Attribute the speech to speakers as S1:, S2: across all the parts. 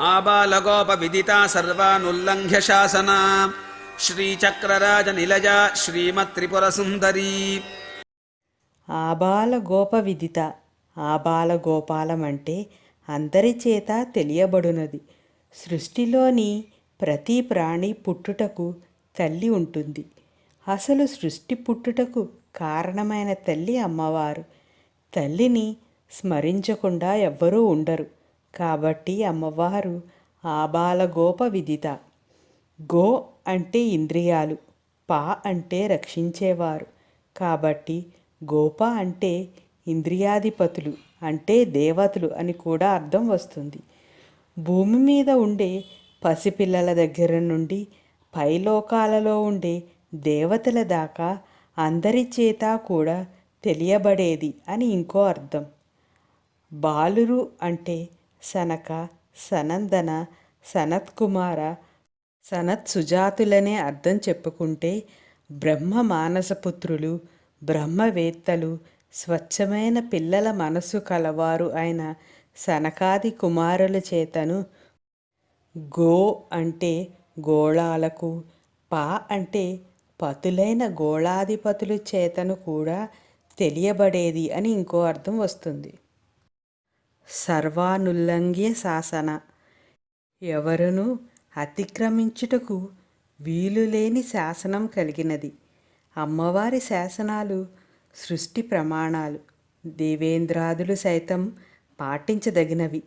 S1: ఆబాలగోపవిదితా సర్వానుల్లంఘ్య శాసనా శ్రీచక్రరాజనిలయా శ్రీమత్త్రిపురసుందరీ.
S2: ఆబాల గోప విదిత. ఆబాల గోపాలమంటే అందరి చేత తెలియబడునది. సృష్టిలోని ప్రతి ప్రాణి పుట్టుటకు తల్లి ఉంటుంది. అసలు సృష్టి పుట్టుటకు కారణమైన తల్లి అమ్మవారు. తల్లిని స్మరించకుండా ఎవ్వరూ ఉండరు. కాబట్టి అమ్మవారు ఆబాలగోప విదిత. గో అంటే ఇంద్రియాలు, పా అంటే రక్షించేవారు. కాబట్టి గోప అంటే ఇంద్రియాధిపతులు అంటే దేవతలు అని కూడా అర్థం వస్తుంది. భూమి మీద ఉండే పసిపిల్లల దగ్గర నుండి పైలోకాలలో ఉండే దేవతల దాకా అందరి చేత కూడా తెలియబడేది అని ఇంకో అర్థం. బాలురు అంటే సనక, సనందన, సనత్కుమార, సనత్సుజాతులనే అర్థం చెప్పుకుంటే బ్రహ్మ మానసపుత్రులు, బ్రహ్మవేత్తలు, స్వచ్ఛమైన పిల్లల మనస్సు కలవారు అయిన సనకాది కుమారుల చేతను గో అంటే గోళాలకు, పా అంటే పతులైన గోళాధిపతుల చేతను కూడా తెలియబడేది అని ఇంకో అర్థం వస్తుంది. సర్వానుల్లంఘ్య శాసన. ఎవరునూ అతిక్రమించుటకు వీలులేని శాసనం కలిగినది. అమ్మవారి శాసనాలు సృష్టి ప్రమాణాలు. దేవేంద్రాదులు సైతం పాటించదగినవి.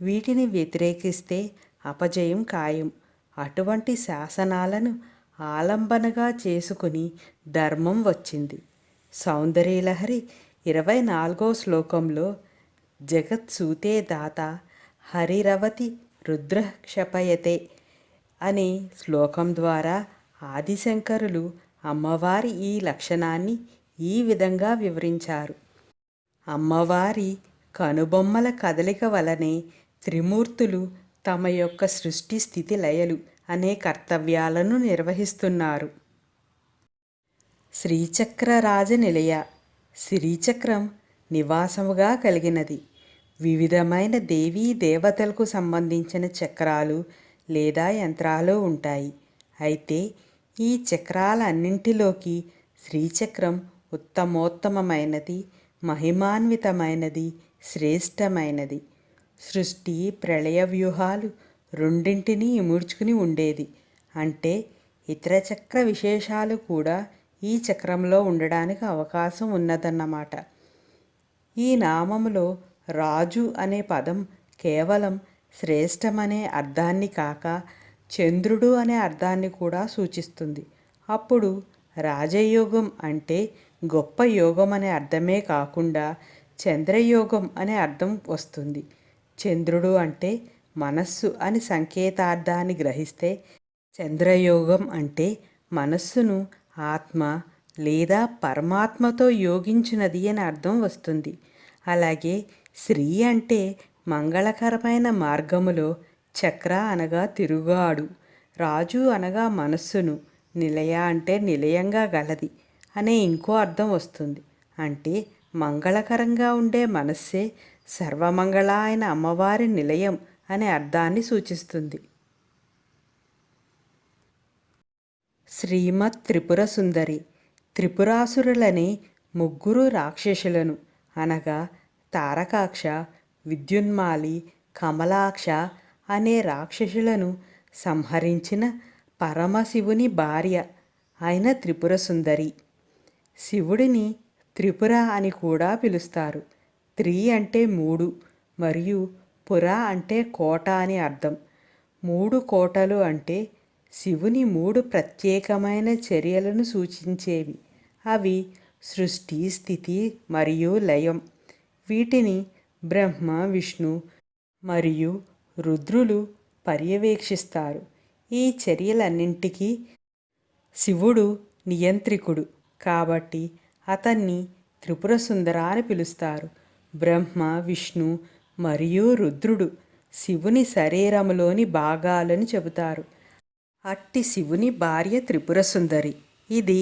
S2: వీటిని వ్యతిరేకిస్తే అపజయం ఖాయం. అటువంటి శాసనాలను ఆలంబనగా చేసుకుని ధర్మం వచ్చింది. సౌందర్యలహరి 24వ శ్లోకంలో జగత్సూతే దాత హరిరవతి రుద్రక్షపయతే అనే శ్లోకం ద్వారా ఆదిశంకరులు అమ్మవారి ఈ లక్షణాన్ని ఈ విధంగా వివరించారు. అమ్మవారి కనుబొమ్మల కదలిక వలనే త్రిమూర్తులు తమ యొక్క సృష్టి స్థితి లయలు అనే కర్తవ్యాలను నిర్వహిస్తున్నారు. శ్రీచక్రరాజ నిలయ. శ్రీచక్రం నివాసముగా కలిగినది. వివిధమైన దేవీ దేవతలకు సంబంధించిన చక్రాలు లేదా యంత్రాలు ఉంటాయి. అయితే ఈ చక్రాలన్నింటిలోకి శ్రీచక్రం ఉత్తమోత్తమైనది, మహిమాన్వితమైనది, శ్రేష్టమైనది. సృష్టి ప్రళయ వ్యూహాలు రెండింటినీ ఇముడ్చుకుని ఉండేది. అంటే ఇతర చక్ర విశేషాలు కూడా ఈ చక్రంలో ఉండడానికి అవకాశం ఉన్నదన్నమాట. ఈ నామములో రాజు అనే పదం కేవలం శ్రేష్టమనే అర్థాన్ని కాక చంద్రుడు అనే అర్థాన్ని కూడా సూచిస్తుంది. అప్పుడు రాజయోగం అంటే గొప్ప యోగం అనే అర్థమే కాకుండా చంద్రయోగం అనే అర్థం వస్తుంది. చంద్రుడు అంటే మనస్సు అని సంకేతార్థాన్ని గ్రహిస్తే చంద్రయోగం అంటే మనస్సును ఆత్మ లేదా పరమాత్మతో యోగించినది అని అర్థం వస్తుంది. అలాగే శ్రీ అంటే మంగళకరమైన మార్గములో, చక్ర అనగా తిరుగాడు, రాజు అనగా మనస్సును, నిలయ అంటే నిలయంగా గలది అనే ఇంకో అర్థం వస్తుంది. అంటే మంగళకరంగా ఉండే మనస్సే సర్వమంగళ అయిన అమ్మవారి నిలయం అనే అర్థాన్ని సూచిస్తుంది. శ్రీమత్ త్రిపుర సుందరి. త్రిపురాసురులని ముగ్గురు రాక్షసులను అనగా తారకాక్ష, విద్యున్మాలి, కమలాక్ష అనే రాక్షసులను సంహరించిన పరమశివుని భార్య అయిన త్రిపుర సుందరి. శివుడిని త్రిపుర అని కూడా పిలుస్తారు. త్రి అంటే 3 మరియు పుర అంటే కోట అని అర్థం. 3 కోటలు అంటే శివుని 3 ప్రత్యేకమైన చర్యలను సూచించేవి. అవి సృష్టి, స్థితి మరియు లయం. వీటిని బ్రహ్మ, విష్ణు మరియు రుద్రులు పర్యవేక్షిస్తారు. ఈ చర్యలన్నింటికీ శివుడు నియంత్రికుడు కాబట్టి అతన్ని త్రిపుర సుందర అని పిలుస్తారు. బ్రహ్మ, విష్ణు మరియు రుద్రుడు శివుని శరీరములోని భాగాలని చెబుతారు. అట్టి శివుని భార్య త్రిపుర సుందరి. ఇది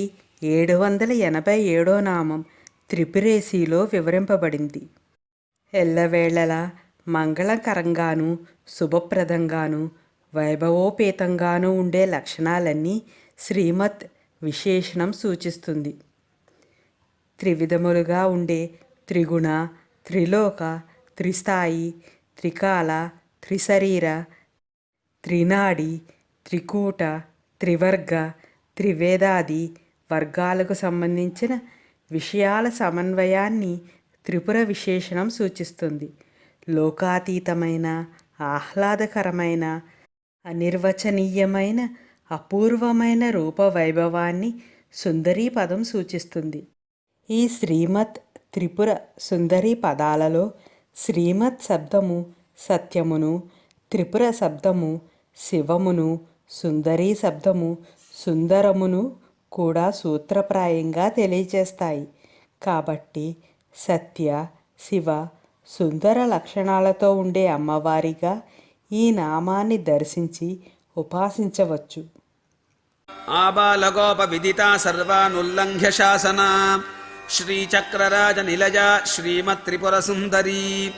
S2: 787వ నామం త్రిపురేసిలో వివరింపబడింది. ఎల్లవేళలా మంగళకరంగాను శుభప్రదంగాను వైభవోపేతంగాను ఉండే లక్షణాలన్నీ శ్రీమత్ విశేషణం సూచిస్తుంది. త్రివిధములుగా ఉండే త్రిగుణ, త్రిలోక, త్రిస్థాయి, త్రికాల, త్రిశరీర, త్రినాడి, త్రికూట, త్రివర్గ, త్రివేదాది వర్గాలకు సంబంధించిన విషయాల సమన్వయాన్ని త్రిపుర విశేషణం సూచిస్తుంది. లోకాతీతమైన, ఆహ్లాదకరమైన, అనిర్వచనీయమైన, అపూర్వమైన రూప వైభవాన్ని సుందరీ పదం సూచిస్తుంది. ఈ శ్రీమత్ త్రిపుర సుందరీ పదాలలో శ్రీమత్ శబ్దము సత్యమును, త్రిపుర శబ్దము శివమును, సుందరీ శబ్దము సుందరమును కూడా సూత్రప్రాయంగా తెలియచేస్తాయి. కాబట్టి సత్య, శివ, సుందర లక్షణాలతో ఉండే అమ్మవారిగా ఈ నామాన్ని దర్శించి ఉపాసించవచ్చు.
S1: ఆబాలగోప విదితా సర్వానుల్లంఘ్య శాసనా శ్రీచక్రరాజ నిలజా శ్రీమత్ త్రిపుర సుందరీ.